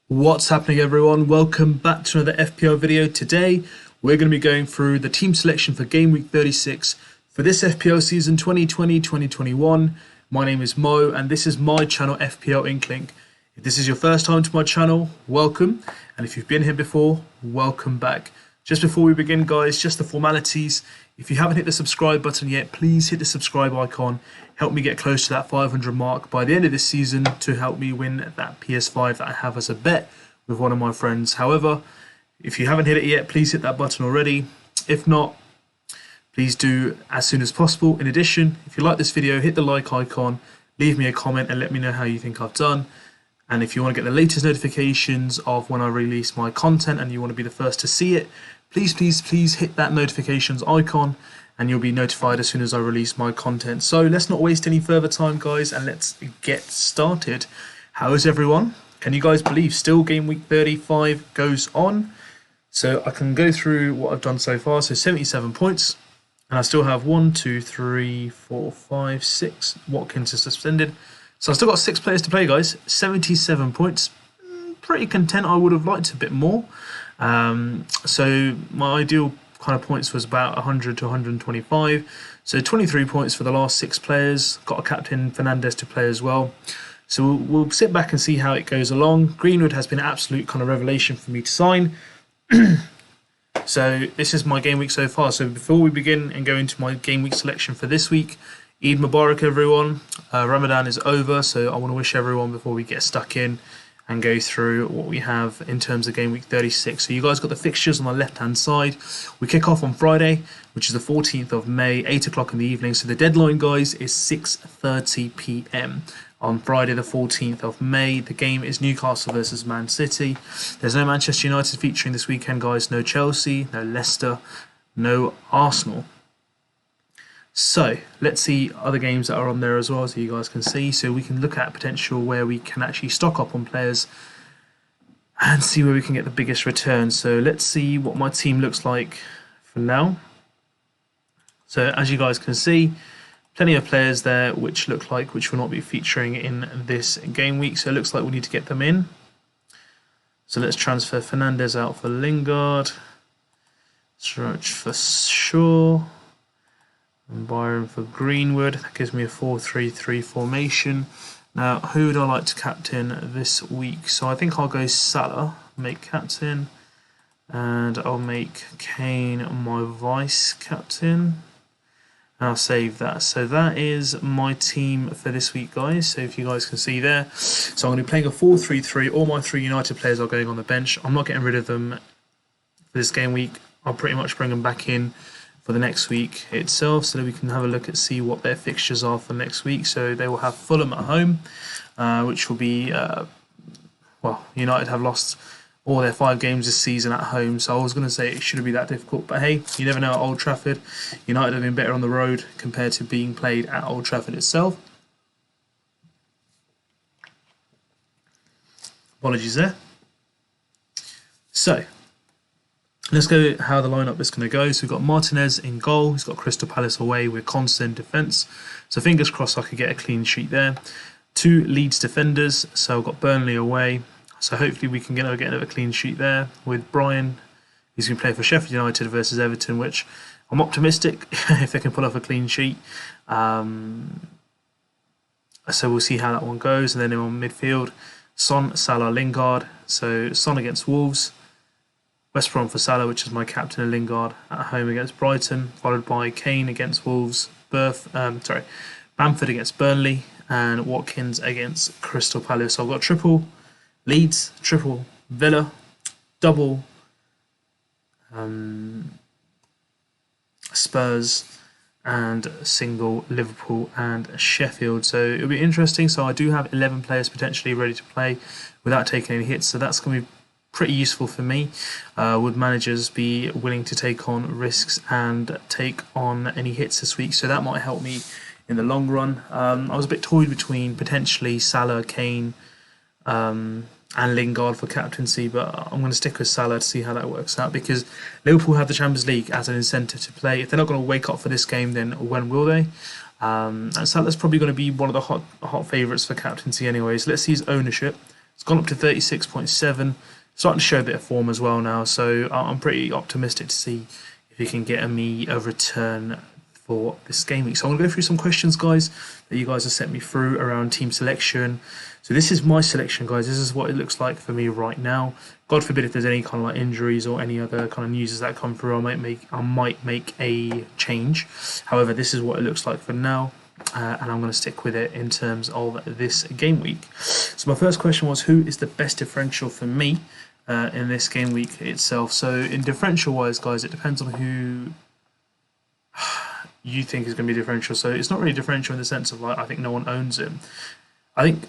What's happening, everyone? Welcome back to another FPL video. Today we're going to be going through the team selection for game week 36 for this FPL season 2020-2021. My name is Mo and this is my channel, FPL INKLING. If this is your first time to my channel, welcome, and if you've been here before, welcome back. Just before we begin, guys, just the formalities. If you haven't hit the subscribe button yet, please hit the subscribe icon. Help me get close to that 500 mark by the end of this season to help me win that PS5 that I have as a bet with one of my friends. However, if you haven't hit it yet, please hit that button already. If not, please do as soon as possible. In addition, if you like this video, hit the like icon, leave me a comment and let me know how you think I've done. And if you want to get the latest notifications of when I release my content and you want to be the first to see it, please hit that notifications icon and you'll be notified as soon as I release my content. So let's not waste any further time, guys, and let's get started. How is everyone? Can you guys believe still game week 35 goes on? So I can go through what I've done so far. So 77 points, and I still have 1, 2, 3, 4, 5, 6. Watkins is suspended. So I've still got 6 players to play, guys. 77 points. Pretty content. I would have liked a bit more. So my ideal kind of points was about 100 to 125. So 23 points for the last 6 players. Got a captain Fernandez to play as well. So we'll sit back and see how it goes along. Greenwood has been an absolute kind of revelation for me to sign. So this is my game week so far. So before we begin and go into my game week selection for this week, Eid Mubarak, everyone. Ramadan is over, so I want to wish everyone before we get stuck in and go through what we have in terms of game week 36. So you guys got the fixtures on the left hand side. We kick off on Friday, which is the 14th of May, 8 o'clock in the evening. So the deadline, guys, is 6:30 p.m. on Friday the 14th of May. The game is Newcastle versus Man City. There's no Manchester United featuring this weekend, guys. No Chelsea, no Leicester, no Arsenal. So let's see other games that are on there as well, so you guys can see. So we can look at potential where we can actually stock up on players and see where we can get the biggest return. So let's see what my team looks like for now. So as you guys can see, plenty of players there which look like which will not be featuring in this game week. So it looks like we need to get them in. So let's transfer Fernandez out for Lingard, search for Shaw, and Byron for Greenwood. That gives me a 4-3-3 formation. Now, who would I like to captain this week? So I think I'll go Salah, make captain, and I'll make Kane my vice captain. And I'll save that. So that is my team for this week, guys. So if you guys can see there. So I'm going to be playing a 4-3-3. All my 3 United players are going on the bench. I'm not getting rid of them for this game week. I'll pretty much bring them back in for the next week itself, so that we can have a look at see what their fixtures are for next week. So they will have Fulham at home, which will be well, United have lost all their 5 games this season at home, so I was going to say it shouldn't be that difficult, but hey, you never know at Old Trafford. United have been better on the road compared to being played at Old Trafford itself. Apologies there. So let's go how the lineup is going to go. So we've got Martinez in goal. He's got Crystal Palace away with constant defence. So fingers crossed I could get a clean sheet there. 2 Leeds defenders. So I've got Burnley away. So hopefully we can get another clean sheet there with Brian. He's going to play for Sheffield United versus Everton, which I'm optimistic if they can pull off a clean sheet. So we'll see how that one goes. And then on midfield, Son, Salah, Lingard. So Son against Wolves. West Brom for Salah, which is my captain, and Lingard at home against Brighton, followed by Kane against Wolves, Bamford against Burnley, and Watkins against Crystal Palace. So I've got triple Leeds, triple Villa, double Spurs, and single Liverpool and Sheffield. So it'll be interesting. So I do have 11 players potentially ready to play without taking any hits. So that's going to be pretty useful for me. Would managers be willing to take on risks and take on any hits this week? So that might help me in the long run. I was a bit toyed between potentially Salah, Kane, and Lingard for captaincy, but I'm going to stick with Salah to see how that works out, because Liverpool have the Champions League as an incentive to play. If they're not going to wake up for this game, then when will they? And Salah's probably going to be one of the hot favourites for captaincy anyway. So let's see his ownership. It's gone up to 36.7. Starting to show a bit of form as well now, so I'm pretty optimistic to see if he can get me a return for this game week. So I'm going to go through some questions, guys, that you guys have sent me through around team selection. So this is my selection, guys. This is what it looks like for me right now. God forbid if there's any kind of like injuries or any other kind of news that come through, I might make a change. However, this is what it looks like for now. And I'm going to stick with it in terms of this game week. So my first question was, who is the best differential for me in this game week itself? So in differential wise, guys, it depends on who you think is going to be differential. So it's not really differential in the sense of like I think no one owns him. I think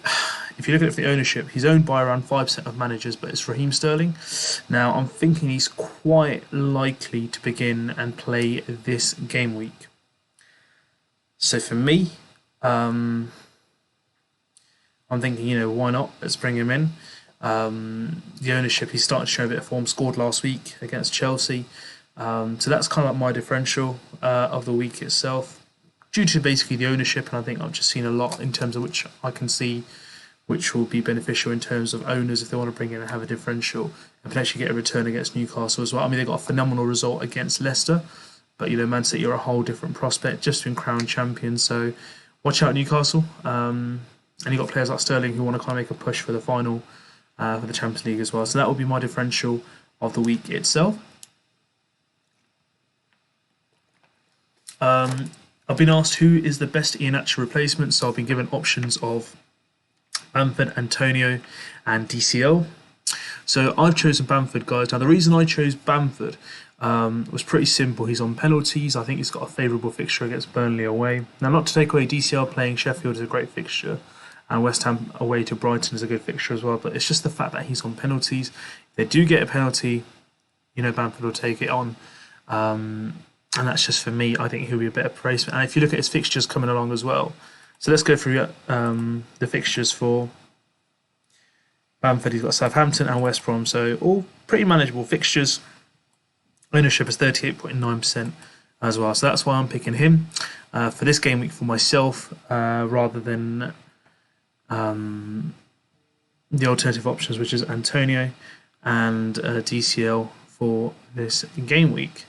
if you look at it for the ownership, he's owned by around 5% of managers, but it's Raheem Sterling. Now I'm thinking he's quite likely to begin and play this game week. So for me, I'm thinking, why not? Let's bring him in. The ownership, he started to show a bit of form, scored last week against Chelsea. So that's kind of like my differential of the week itself, due to basically the ownership, and I think I've just seen a lot in terms of which I can see which will be beneficial in terms of owners if they want to bring in and have a differential and potentially get a return against Newcastle as well. I mean, they got a phenomenal result against Leicester. But, Man City are a whole different prospect, just been crowned champions. So watch out, Newcastle. And you've got players like Sterling who want to kind of make a push for the final for the Champions League as well. So that will be my differential of the week itself. I've been asked who is the best Iheanacho replacement. So I've been given options of Bamford, Antonio and DCL. So I've chosen Bamford, guys. Now the reason I chose Bamford was pretty simple. He's on penalties. I think he's got a favourable fixture against Burnley away. Now, not to take away DCL playing Sheffield is a great fixture, and West Ham away to Brighton is a good fixture as well. But it's just the fact that he's on penalties. If they do get a penalty, Bamford will take it on. And that's just for me. I think he'll be a better replacement. And if you look at his fixtures coming along as well, so let's go through the fixtures for Bamford. He's got Southampton and West Brom, so all pretty manageable fixtures. Ownership is 38.9% as well, so that's why I'm picking him for this game week for myself rather than the alternative options, which is Antonio and DCL for this game week.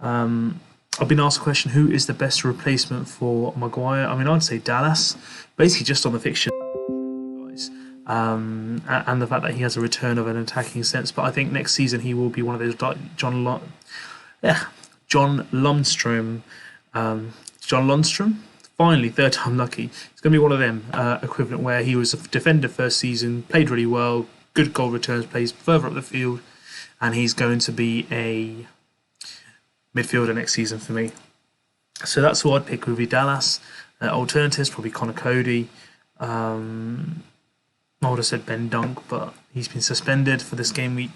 I've been asked a question, who is the best replacement for Maguire? I mean, I'd say Dallas, basically just on the fixture, guys. And the fact that he has a return of an attacking sense. But I think next season he will be one of those John Lundstrom. Finally, third time lucky. It's going to be one of them equivalent where he was a defender first season, played really well, good goal returns, plays further up the field, and he's going to be a midfielder next season for me. So that's who I'd pick, would be Dallas. Alternatives, probably Connor Cody. I would have said Ben Dunk, but he's been suspended for this game week.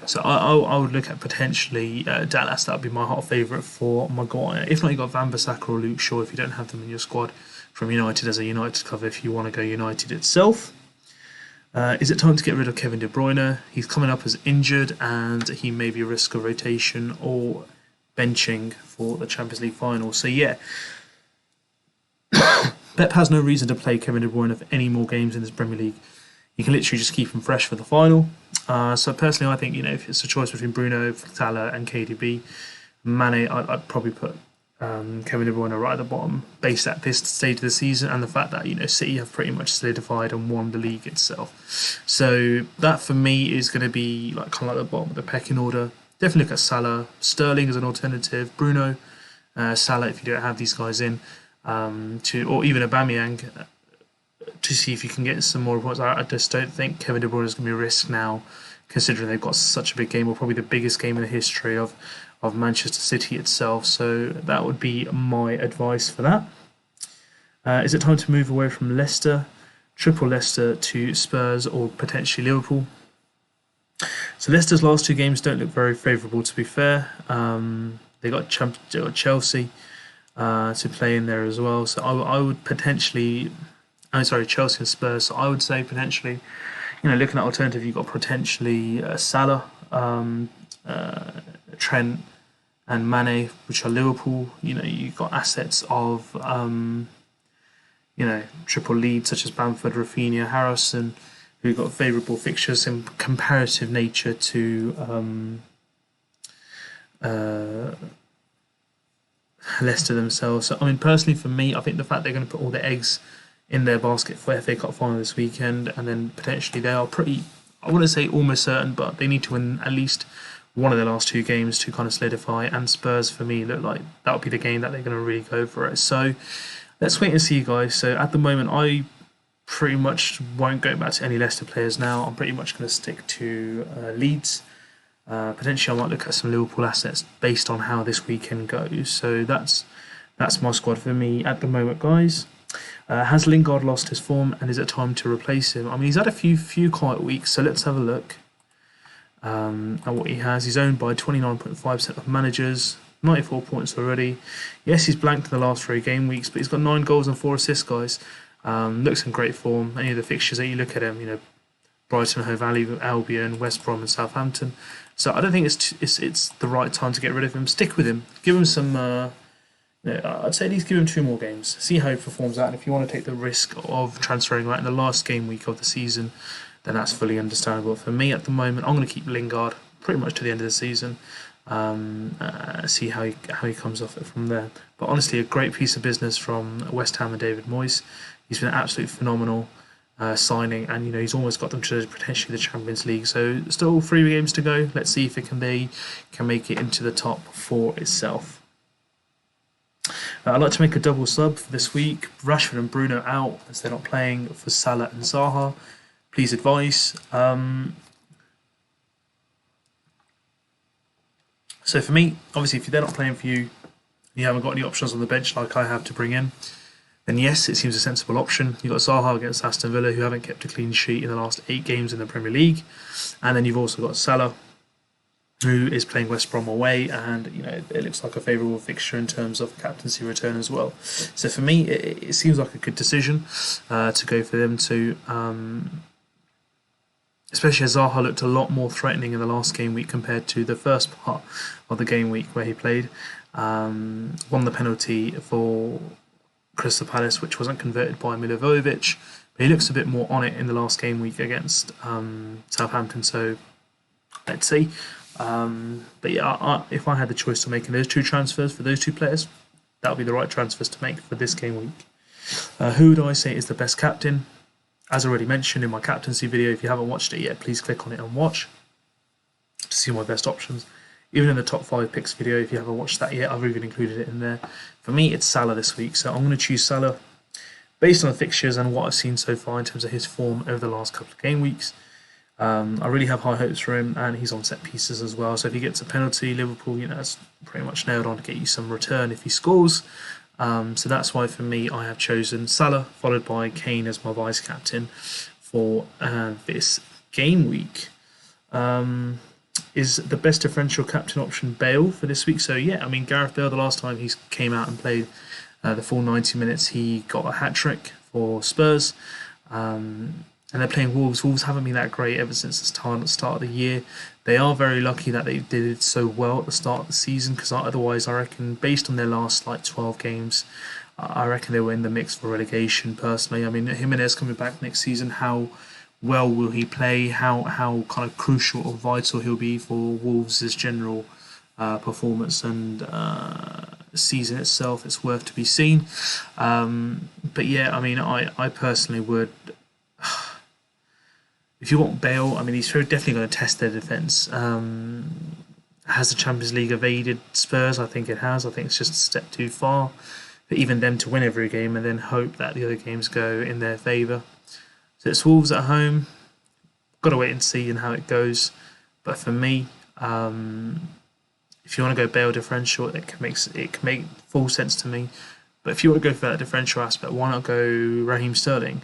So I would look at potentially Dallas. That would be my hot favourite for Maguire. If not, you got Van Bissaka or Luke Shaw if you don't have them in your squad from United as a United cover if you want to go United itself. Is it time to get rid of Kevin De Bruyne? He's coming up as injured and he may be a risk of rotation or benching for the Champions League final. So yeah, Pep has no reason to play Kevin De Bruyne for any more games in this Premier League. You can literally just keep him fresh for the final. So personally, I think if it's a choice between Bruno, Salah, and KDB, Mane, I'd probably put Kevin De Bruyne right at the bottom, based at this stage of the season and the fact that City have pretty much solidified and won the league itself. So that for me is going to be kind of like the bottom of the pecking order. Definitely look at Salah, Sterling as an alternative, Bruno, Salah if you don't have these guys in, or even Aubameyang. To see if you can get some more points. I just don't think Kevin De Bruyne is going to be a risk now, considering they've got such a big game, or probably the biggest game in the history of Manchester City itself. So that would be my advice for that. Is it time to move away from Leicester, triple Leicester to Spurs or potentially Liverpool? So Leicester's last two games don't look very favourable, to be fair. They got Chelsea to play in there as well. So I would potentially... Chelsea and Spurs. So I would say potentially, looking at alternative, you've got potentially Salah, Trent, and Mane, which are Liverpool. You've got assets of, triple leads such as Bamford, Rafinha, Harrison, who've got favourable fixtures in comparative nature to Leicester themselves. So, I mean, personally for me, I think the fact they're going to put all the eggs in their basket for FA Cup final this weekend, and then potentially they are pretty, I wouldn't say almost certain, but they need to win at least one of their last 2 games to kind of solidify. And Spurs, for me, look like that would be the game that they're going to really go for it. So let's wait and see, guys. So at the moment, I pretty much won't go back to any Leicester players now. I'm pretty much going to stick to Leeds. Potentially, I might look at some Liverpool assets based on how this weekend goes. So that's my squad for me at the moment, guys. Has Lingard lost his form, and is it time to replace him? I mean, he's had a few quiet weeks, so let's have a look at what he has. He's owned by 29.5% of managers, 94 points already. Yes, he's blanked in the last 3 game weeks, but he's got 9 goals and 4 assists, guys. Looks in great form. Any of the fixtures that you look at him, you know, Brighton, Hove Albion, West Brom, and Southampton. So I don't think it's the right time to get rid of him. Stick with him. Give him some. I'd say at least give him 2 more games. See how he performs out. And if you want to take the risk of transferring right in the last game week of the season, then that's fully understandable. For me at the moment, I'm going to keep Lingard pretty much to the end of the season. See how he comes off it from there. But honestly, a great piece of business from West Ham and David Moyes. He's been absolutely phenomenal signing, and you know he's almost got them to potentially the Champions League. So still 3 games to go. Let's see if it can make it into the top 4 itself. I'd like to make a double sub for this week. Rashford and Bruno out as they're not playing for Salah and Zaha. Please advise. So for me, obviously, if they're not playing for you, you haven't got any options on the bench like I have to bring in, then yes, it seems a sensible option. You've got Zaha against Aston Villa, who haven't kept a clean sheet in the last 8 games in the Premier League. And then you've also got Salah, who is playing West Brom away, and you know it looks like a favourable fixture in terms of captaincy return as well. So for me, it seems like a good decision to go for them to, especially as Zaha looked a lot more threatening in the last game week compared to the first part of the game week where he played. Won the penalty for Crystal Palace, which wasn't converted by Milivojevic, but he looks a bit more on it in the last game week against Southampton. So let's see. But yeah, if I had the choice of making those 2 transfers for those 2 players, that would be the right transfers to make for this game week. Who would I say is the best captain? As already mentioned in my captaincy video, if you haven't watched it yet, please click on it and watch to see my best options. Even in the top 5 picks video, if you haven't watched that yet, I've even included it in there. For me, it's Salah this week, so I'm going to choose Salah based on the fixtures and what I've seen so far in terms of his form over the last couple of game weeks. I really have high hopes for him, and he's on set pieces as well. So if he gets a penalty, Liverpool, you know, it's pretty much nailed on to get you some return if he scores. So that's why for me, I have chosen Salah, followed by Kane as my vice captain for this game week. Is the best differential captain option Bale for this week? So yeah, I mean Gareth Bale, the last time he came out and played the full 90 minutes, he got a hat-trick for Spurs. And they're playing Wolves. Wolves haven't been that great ever since the start of the year. They are very lucky that they did it so well at the start of the season, because otherwise I reckon, based on their last 12 games, I reckon they were in the mix for relegation personally. I mean, Jimenez coming back next season, how well will he play? How kind of crucial or vital he'll be for Wolves' general performance and season itself, it's worth to be seen. But yeah, I mean, I personally would... If you want Bale, I mean, he's definitely going to test their defence. Has the Champions League evaded Spurs? I think it has. I think it's just a step too far for even them to win every game and then hope that the other games go in their favour. So it's Wolves at home. Got to wait and see and how it goes. But for me, if you want to go Bale differential, it can make full sense to me. But if you want to go for that differential aspect, why not go Raheem Sterling?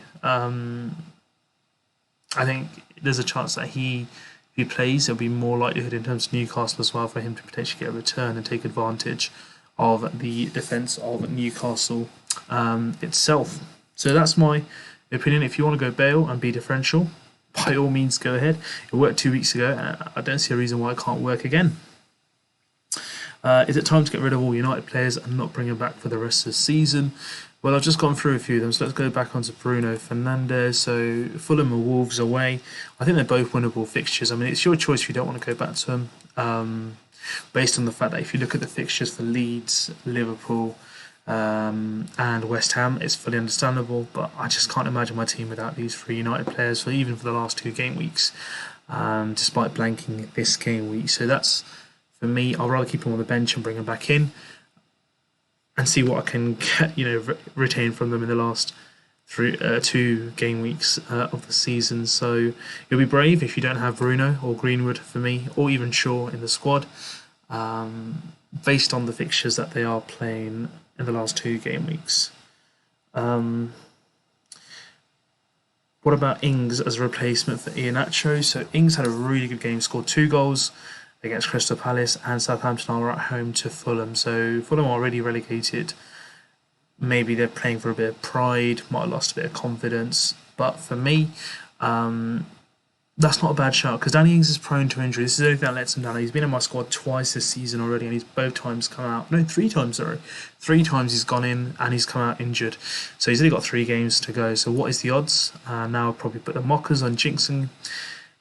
I think there's a chance that if he plays, there'll be more likelihood in terms of Newcastle as well for him to potentially get a return and take advantage of the defence of Newcastle itself. So that's my opinion. If you want to go Bale and be differential, by all means go ahead. It worked 2 weeks ago, and I don't see a reason why it can't work again. Is it time to get rid of all United players and not bring them back for the rest of the season? Well, I've just gone through a few of them, so let's go back onto Bruno Fernandes. So Fulham and Wolves away. I think they're both winnable fixtures. I mean, it's your choice if you don't want to go back to them. Based on the fact that if you look at the fixtures for Leeds, Liverpool, and West Ham, it's fully understandable. But I just can't imagine my team without these three United players for even for the last two game weeks, despite blanking this game week. So that's for me. I'd rather keep them on the bench and bring them back in, and see what I can get, retain from them in the last two game weeks of the season. So you'll be brave if you don't have Bruno or Greenwood for me, or even Shaw in the squad, based on the fixtures that they are playing in the last two game weeks. What about Ings as a replacement for Iheanacho? So Ings had a really good game, scored 2 goals against Crystal Palace, and Southampton are at home to Fulham. So Fulham are already relegated. Maybe they're playing for a bit of pride, might have lost a bit of confidence. But for me, that's not a bad shout, because Danny Ings is prone to injury. This is the only thing that lets him down. He's been in my squad twice this season already, and he's both times come out. No, 3 times, sorry. 3 times he's gone in and he's come out injured. So he's only got 3 games to go. So what is the odds? Now I'll probably put the mockers on jinxing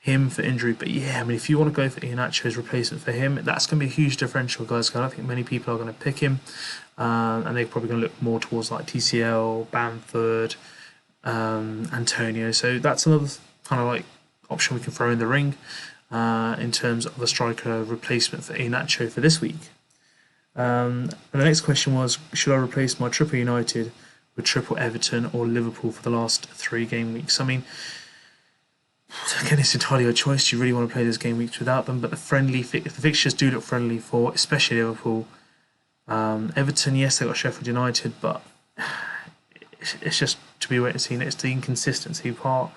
him for injury. But yeah, I mean, if you want to go for Iheanacho as replacement for him, that's going to be a huge differential, guys. Because I don't think many people are going to pick him, and they're probably going to look more towards like TCL, Bamford, Antonio. So that's another kind of like option we can throw in the ring in terms of a striker replacement for Iheanacho for this week. And the next question was, should I replace my triple United with triple Everton or Liverpool for the last 3 game weeks? I mean, again, it's entirely your choice. Do you really want to play those game weeks without them? But the fixtures do look friendly for, especially Liverpool. Everton, yes, they got Sheffield United, but it's just to be waiting and seen. It's the inconsistency part.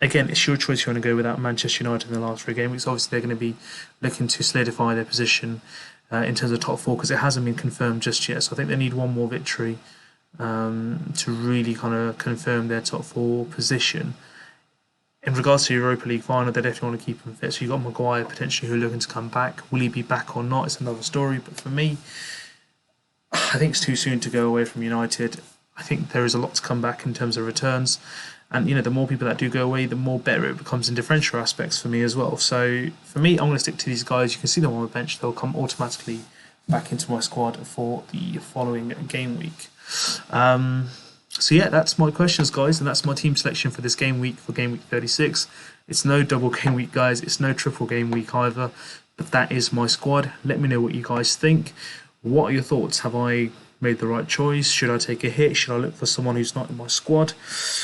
Again, it's your choice if you want to go without Manchester United in the last 3 game weeks. Obviously, they're going to be looking to solidify their position in terms of top 4, because it hasn't been confirmed just yet. So I think they need one more victory to really kind of confirm their top 4 position. In regards to Europa League final, they definitely want to keep him fit. So you've got Maguire potentially who are looking to come back. Will he be back or not? It's another story. But for me, I think it's too soon to go away from United. I think there is a lot to come back in terms of returns. And, the more people that do go away, the more better it becomes in differential aspects for me as well. So for me, I'm going to stick to these guys. You can see them on the bench. They'll come automatically back into my squad for the following game week. So yeah, that's my questions, guys, and that's my team selection for this game week, for game week 36. It's no double game week, guys. It's no triple game week either, but that is my squad. Let me know what you guys think. What are your thoughts? Have I made the right choice? Should I take a hit? Should I look for someone who's not in my squad?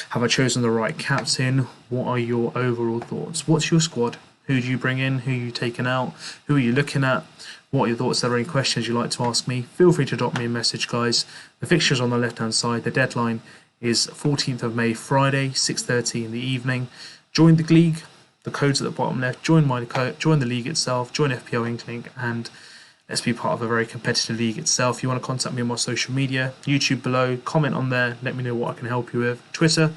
Have I chosen the right captain? What are your overall thoughts? What's your squad? Who do you bring in? Who are you taking out? Who are you looking at? What are your thoughts? Are there any questions you'd like to ask me? Feel free to drop me a message, guys. The fixture's on the left-hand side. The deadline is 14th of May, Friday, 6:30 in the evening. Join the league. The code's at the bottom left. Join the league itself. Join FPL INKLING, and let's be part of a very competitive league itself. If you want to contact me on my social media, YouTube below, comment on there. Let me know what I can help you with. Twitter,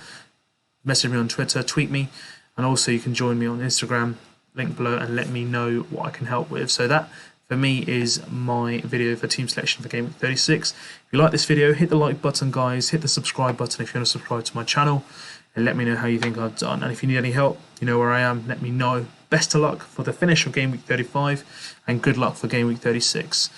message me on Twitter, tweet me, and also you can join me on Instagram, link below, and let me know what I can help with. So that, for me, is my video for team selection for game week 36. If you like this video, hit the like button, guys. Hit the subscribe button if you want to subscribe to my channel, and let me know how you think I've done. And if you need any help, you know where I am. Let me know. Best of luck for the finish of game week 35, and good luck for game week 36.